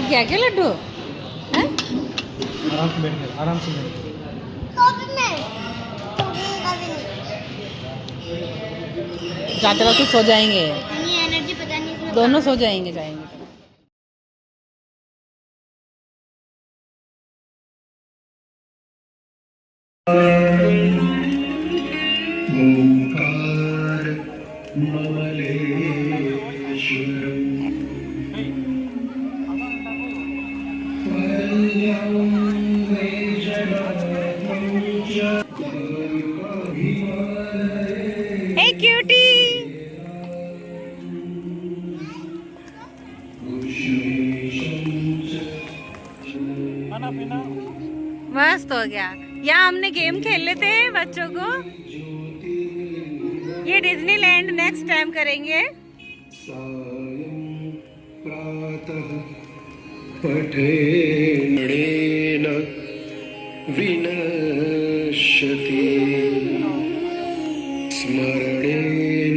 थक गया क्या लड्डू? हैं? आराम से बैठ कर, आराम से बैठ कर। जाते वक्त सो जाएंगे, एनर्जी पता नहीं इसमें दोनों सो जाएंगे जाएंगे। ओंकार हे क्यूटी, मस्त हो गया। यहाँ हमने गेम खेल लेते हैं बच्चों को। ये डिज्नीलैंड नेक्स्ट टाइम करेंगे। पठेन विनश्यति स्मरणेन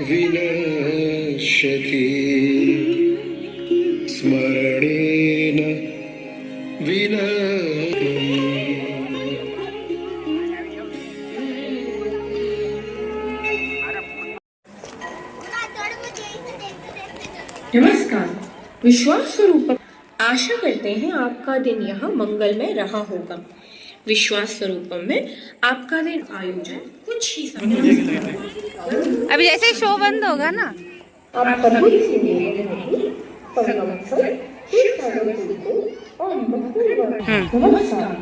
विनश्यति स्मरणेन नमस्कार। विश्वास स्वरूप आशा करते हैं आपका दिन यहाँ मंगलमय रहा होगा। विश्वास स्वरूपम में आपका दिन आयोजन कुछ ही समय अभी जैसे ही शो बंद होगा ना, आप सभी से निवेदन है कि परमहंस शिव पार्वती को और नमस्कार।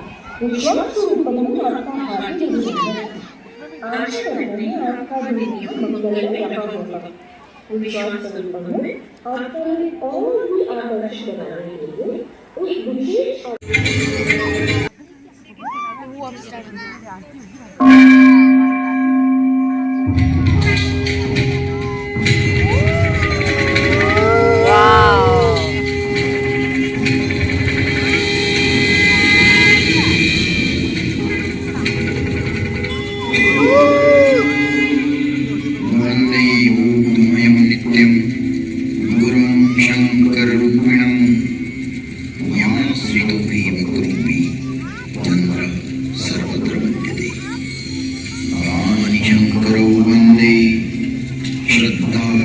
विश्वास स्वरूपम में आपका हार्दिक स्वागत है। आशा करते हैं आपका दिन यहाँ मंगलमय रहा होगा। विश्वास स्वरूपम में आपका दिन और भी आकर्षक बनाने के लिए उस विशेष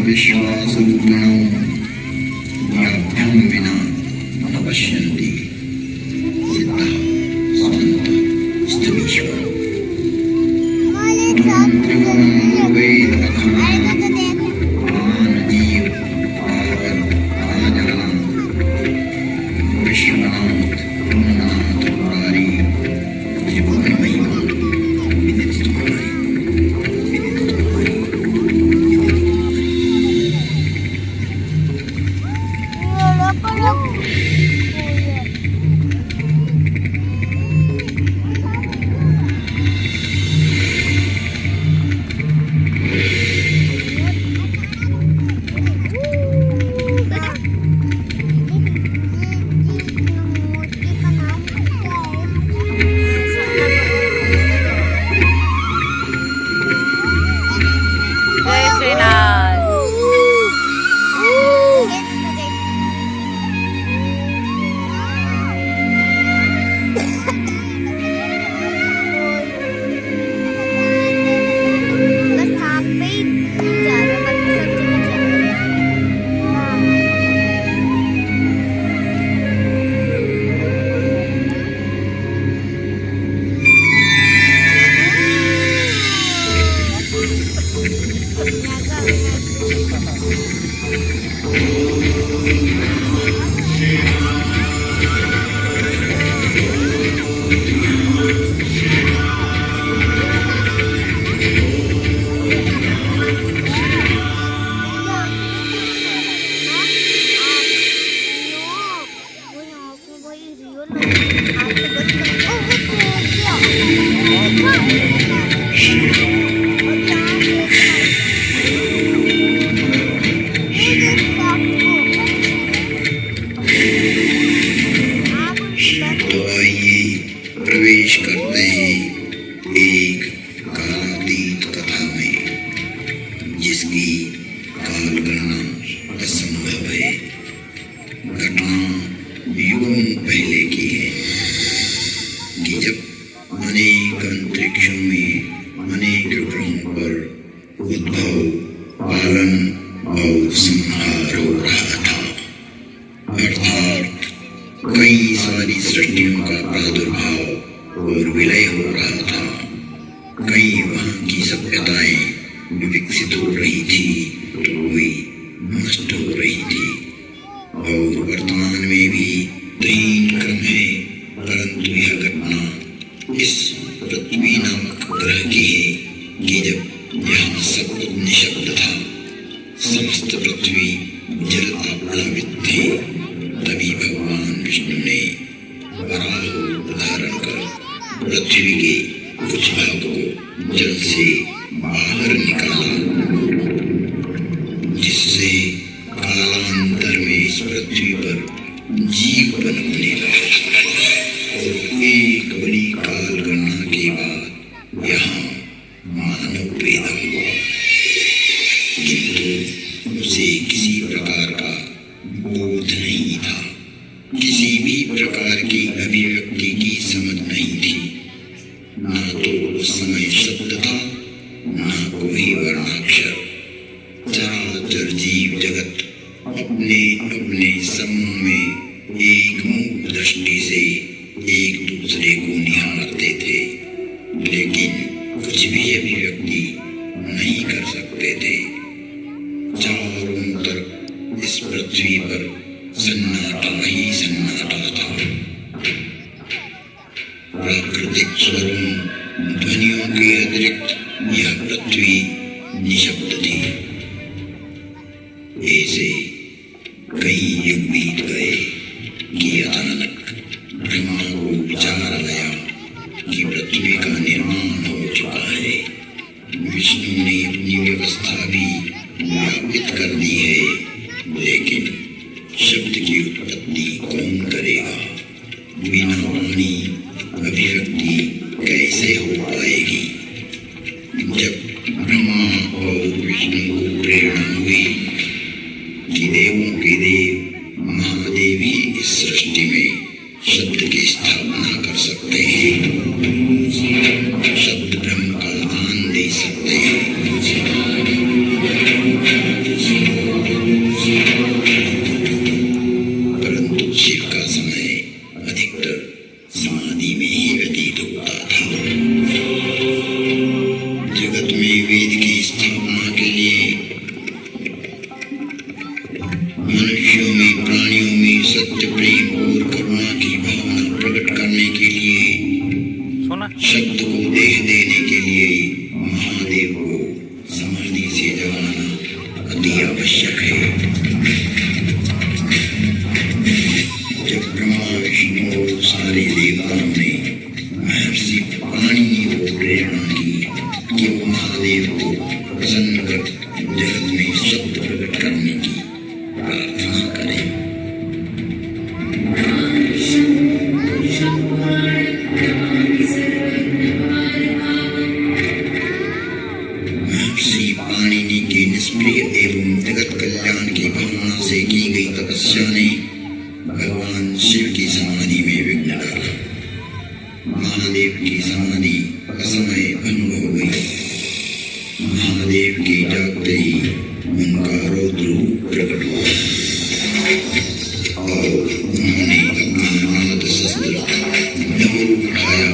विश्वासरूपिणो याभ्यां विना न पश्यन्ति सिद्धः स्वन्तः स्थमीश्वरः त्रिभुवनं वेदमखिलं प्राणजीव पावक आनजनं विश्वनाथ पूर्णनाथ मुरारी त्रिभुवनमहिमा विदित तुम्हारी प्रवेश करते हैं एक कालातीत कथा में, जिसकी काल गणना असंभव है। घटना अंतरिक्षों में अनेक ग्रहों पर उद्भव, पालन और संहार हो रहा था। अर्थात कई सारी सृष्टियों का प्रादुर्भाव और विलय हो रहा था। कई वहाँ की सभ्यताएं विकसित हो रही थी तो कोई नष्ट हो रही थी। और वर्तमान में भी 3 क्रम है, परंतु यह घटना इस पृथ्वी नामक ग्रह की है कि जब यहाँ सब कुछ निशब्द था, समस्त पृथ्वी जल आप्लावित थी, तभी भगवान विष्णु ने वराह रूप धारण कर पृथ्वी के कुछ भाग को जल से बाहर निकाला, जिससे कालांतर में इस पृथ्वी पर जीवन होने लगा। और एक बड़ी काल गणना के बाद यहाँ मानव पैदा हुआ, किंतु उसे किसी प्रकार का बोध नहीं था, किसी भी प्रकार की अभिव्यक्ति की समझ नहीं थी। ना तो उस समय शब्द था, ना कोई वर्णाक्षर। चराचर जीव जगत अपने अपने समूह में एक मूक दृष्टि से एक दूसरे को निहारते थे, लेकिन कुछ भी अभिव्यक्ति नहीं कर सकते थे। चारों तरफ इस पृथ्वी पर सन्नाटा ही सन्नाटा था। प्राकृतिक स्वरों, ध्वनियों के अतिरिक्त यह पृथ्वी निशब्द थी। ऐसे कई युग बीत गए कि अचानक ब्रह्मा को विचार आया कि पृथ्वी का निर्माण हो चुका है। विष्णु ने अपनी व्यवस्था भी व्यापित कर दी है, लेकिन शब्द की उत्पत्ति कौन करेगा? बिना वाणी अभिव्यक्ति कैसे हो पाएगी? जब ब्रह्मा और विष्णु को प्रेरणा हुई कि देवों के देव महादेव ही इस सृष्टि में शब्द की स्थापना कर सकते हैं, शब्द ब्रह्म का दान दे सकते हैं, परंतु शिव का समय अधिकतर समाधि में ही व्यतीत होता था। जगत में वेद की स्थापना के लिए, मनुष्यों में, प्राणियों में सत्य, प्रेम और करुणा की भावना प्रकट करने के लिए, शब्द को देह देने के लिए महादेव को समाधि से जगाना अति आवश्यक है। जब ब्रह्मा, विष्णु और सारे देवताओं ने महर्षि पाणिनि को प्रेरणा की कि वो महादेव को प्रसन्न कर जगत में शब्द प्रकट करने की प्रार्थना करें, महर्षि पाणिनि के निष्प्रिय एवं जगत कल्याण की भावना से की गई तपस्या ने भगवान शिव की समाधि में विघ्न डाला। महादेव की समाधि असमय भंग हो गई। महादेव के जागते ही उनका रौद्र रूप प्रकट हुआ और उन्होंने अपना नाद शस्त्र डमरू उठाया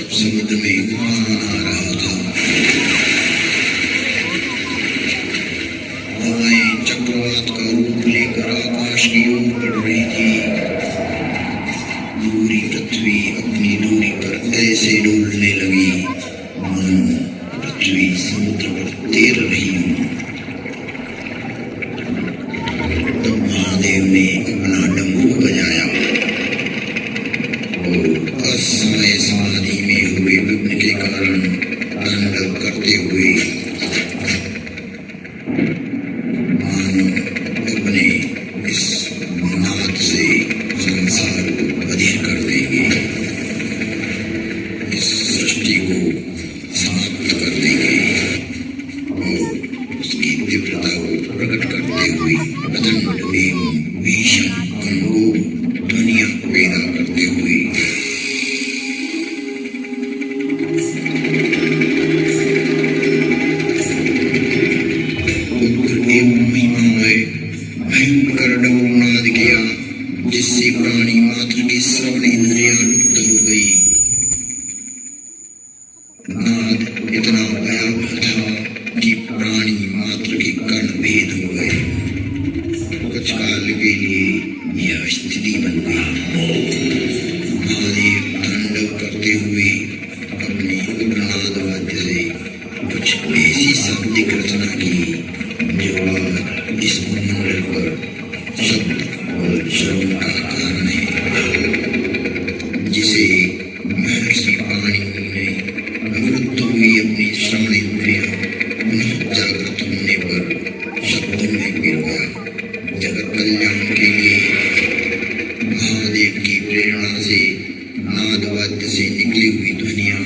समुद्र में उफान आ रहा था। चक्रवात का रूप लेकर आकाश की ओर बढ़ रही थी। पूरी पृथ्वी अपनी दूरी पर ऐसे डोलने लगी मानो पृथ्वी समुद्र पर तैर रही हो। तब महादेव ने अपना डमरू बजाया और असमय समाधि में हुए विघ्न के कारण तांडव करते हुए मानो अपने इस नाद से संसार को अधीर कर देंगे, इस सृष्टि को समाप्त कर देंगे और उसकी तीव्रता को प्रकट करते हुए प्रचंड एवं भीषण घनघोर ध्वनियां पैदा करते हुए भयंकर डमरूनाद किया, जिससे प्राणी मात्र की श्रवण इंद्रियां लुप्त हो गई। नाद इतना भयावह था कि प्राणी मात्र के कर्ण भेद हो गए। कुछ काल के लिए यह स्थिति बन गई। महादेव तांडव करते हुए अपने उग्रनाद वाद्य से कुछ ऐसी शाब्दिक रचना की जो आज इस भूमंडल पर शब्द और श्रवण का कारण है, जिसे महर्षि पाणिनि ने अवरुद्ध हुई अपनी श्रवण इंद्रियां पुनः जागृत होने पर शब्दों में पिरोया। जगत कल्याण के लिए महादेव की प्रेरणा से नाद वाद्य से निकली हुई ध्वनियां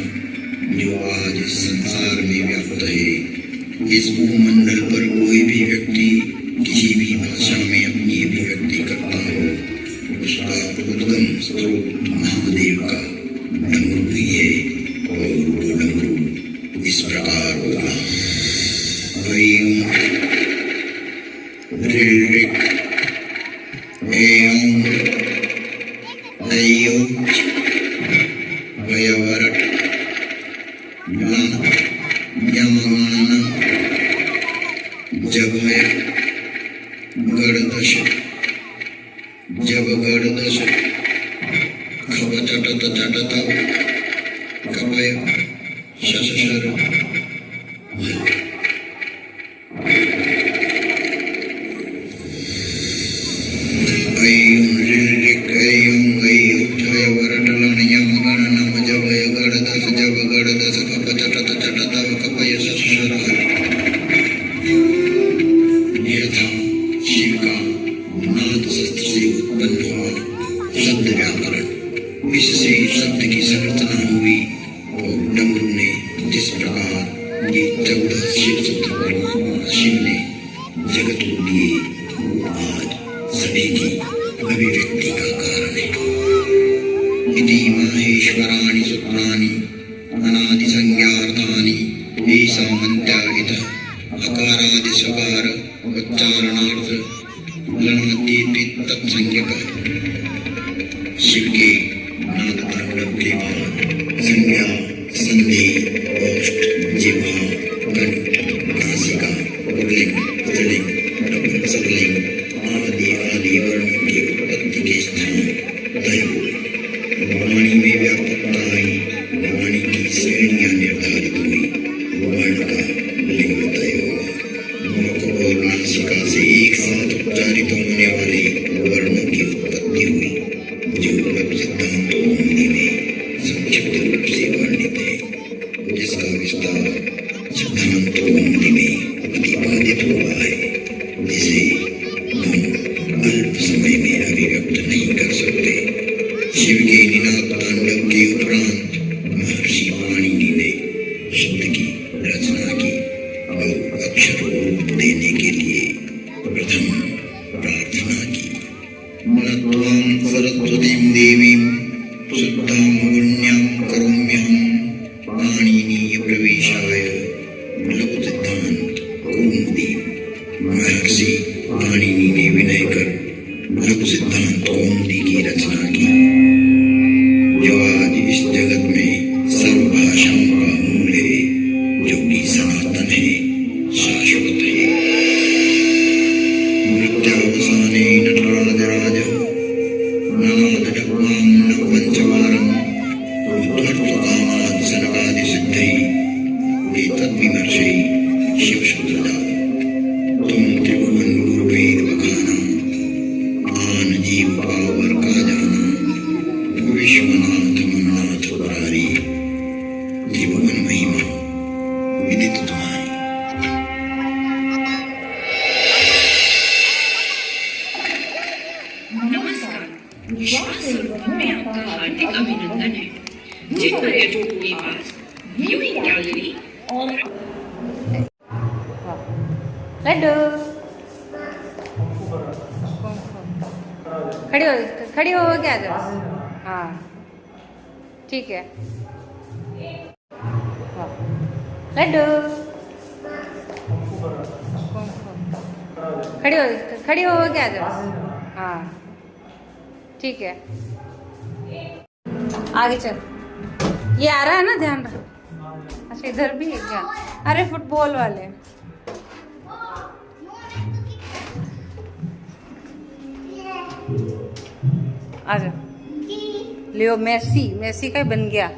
जो आज इस संसार में व्याप्त है। इस भूमंडल पर कोई भी व्यक्ति किसी भी भाषा में अपनी अभिव्यक्ति करता हो, उसका उद्गम स्रोत महादेव का डमरू ही है और वो डमरू इस प्रकार होगा। जब गड़दश खब चटत चटत कपय शशर इससे शब्द की संरचना हुई और डमरू ने जिस प्रकार ये 14 शिव शब्द परमात्मा शिव ने जगत को दिए, वो आज सभी की अभिव्यक्ति का कारण है। इति माहेश्वराणि सूत्राणि अनादि संज्ञार्थानि येषामन्त्याहितः अकारादि सकार उच्चारणार्थ लण्मध्येऽपि तत्संज्ञकः। शिव के नाद तांडव के बाद संज्ञा, संधि, ओष्ठ, जिह्वा, कंठ, नासिका, पुल्लिंग, स्त्रीलिंग, नपुंसकलिंग आदि आदि वर्णों की उत्पत्ति के स्थान तय हुए। वाणी में व्यापकता आई, वाणी की श्रेणियां निर्धारित हुई, वर्ण का लिंग तय हुआ। मुख और नासिका से एक साथ उच्चारित होने वाले वर्णों की उत्पत्ति हुई, जो लघु सिद्धांत ओमनी में संक्षिप्त रूप से वर्णित है, जिसका विस्तार सिद्धांत ओमनी में प्रतिपादित हुआ है, जिसे हम अल्प समय में अभिव्यक्त नहीं कर सकते। शिव के निनाद तांडव के उपरांत महर्षि पाणिनि ने शब्द की रचना की और अक्षर को रूप देने के लिए प्रथम प्रार्थना की। नत्वां सरस्वतीं देवीं शुद्धां गुण्यां करोम्यहं पाणिनीय प्रवेशाय लघु सिद्धांत कौमुदी। महर्षि पाणिनि ने विनय कर लघु सिद्धांत कौमुदी की रचना की, जो आज इस जगत में सर्वभाषाओं का मूल है, जो कि सनातन है, शाश्वत है। स्वरूप में आपका हार्दिक अभिनंदन है। जिन पर्यटकों के पास व्यूइंग गैलरी और लड्डू खड़ी हो क्या जाओ। हाँ ठीक है। हाँ। लड्डू खड़ी हो क्या जाओ। हाँ ठीक है। आगे चल। ये आ रहा है ना, ध्यान रख। अच्छा इधर भी है क्या? अरे फुटबॉल वाले। आजा। लियो मेसी का बन गया।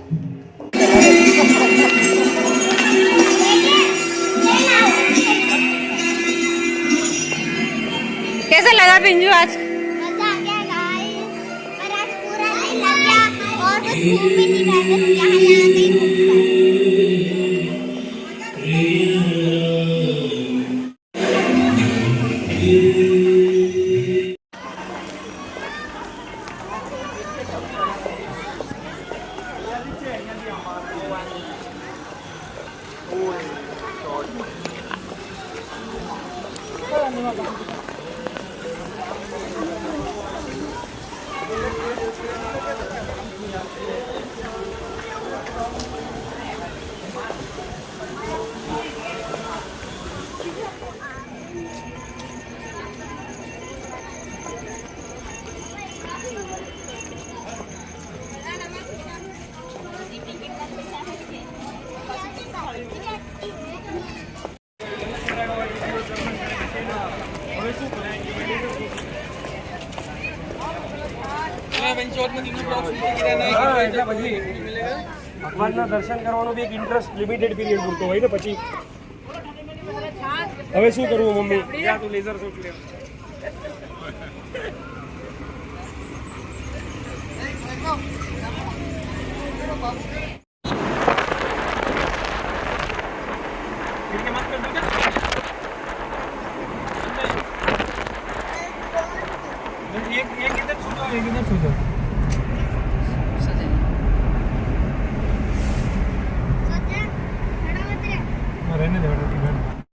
कैसा लगा पिंजू आज? मजा आ गया गाइस, पर आज पूरा दिन लग गया और बस घूम भी नहीं रहे थे, यहाँ नहीं घूम ભગવાનના દર્શન કરવાનો બી એક ઇન્ટરેસ્ટ લિમિટેડ પીરિયડ પૂરતો હોય ને પછી હવે શું કરવું મમ્મી? જા તું લેઝર શોટ લે. एक इधर छू दो, एक इधर छू दो.